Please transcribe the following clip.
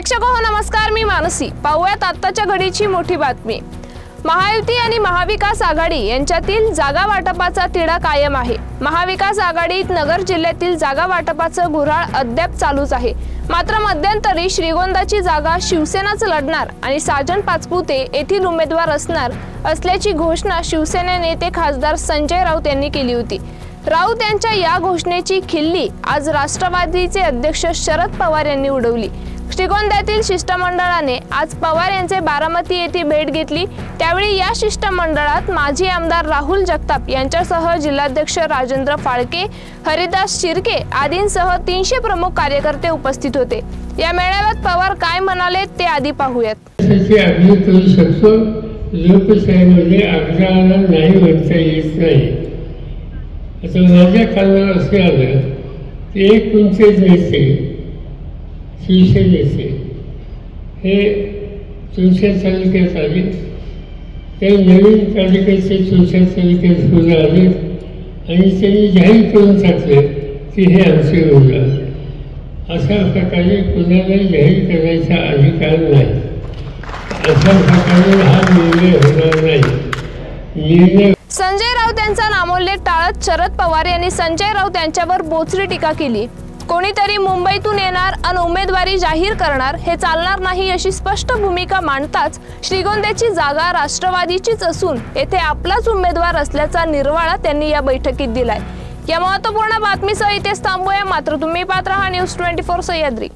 प्रेक्षक हो नमस्कार, मी मानसी। पाहूयात आत्ताच्या घडीची मोठी बातमी। महायुती आणि महाविकास आघाडी यांच्यातील जागा वाटपाचा तिढा कायम आहे। महाविकास आघाडीत नगर जिल्ह्यातील जागा वाटपाचं गुऱ्हाळ अद्याप चालूच आहे। मात्र मध्यंतरी श्रीगोंदाची जागा शिवसेनाच लढणार आणि साजन पाचपुते येथील उमेदवार असणार असल्याची घोषणा शिवसेना नेते खासदार संजय राऊत यांनी केली होती। राऊत यांच्या या घोषणेची खिल्ली आज राष्ट्रवादीचे अध्यक्ष शरद पवार यांनी उडवली। श्रीगोंद्यातील शिष्टमंडळाने आज पवार यांचे बारामती येथे भेट घेतली। त्यावेळी या शिष्टमंडळात माजी आमदार राहुल जगताप यांच्यासह जिल्हाध्यक्ष राजेंद्र फाळके, हरिदास शिर्के आदींसह 300 प्रमुख कार्यकर्ते उपस्थित होते। या मेळाव्यात पवार काय म्हणाले ते आधी पाहूयात। लोकशाहीमध्ये अग्रहाला नाही म्हणता येत नाही। आता माझ्या कानावर असे आलं की एक तुमचे नेते शिवसेनेचे हे तुमच्या तालुक्यात आले, ते नवीन तालुक्याचे तुमच्या तालुक्यात होऊन आले आणि त्यांनी जाहीर करून टाकले की हे आमचे उमेदवार। अशा प्रकारे कुणालाही जाहीर करण्याचा अधिकार नाही। अशा प्रकारे हा निर्णय होणार नाही। संजय राऊत यांचा नामोल्लेख टाळत शरद पवार यांनी संजय राऊत यांच्यावर बोचरी टीका केली। कोणीतरी मुंबईतून येणार आणि उमेदवारी जाहीर करणार हे चालणार नाही अशी स्पष्ट भूमिका मांडताच श्रीगोंद्याची जागा राष्ट्रवादीचीच असून येथे आपलाच उमेदवार असल्याचा निर्वाळा त्यांनी या बैठकीत दिलाय। या महत्त्वपूर्ण बातमीसह इथेच थांबूया, मात्र तुम्ही पाहत रहा न्यूज 24 सह्याद्री।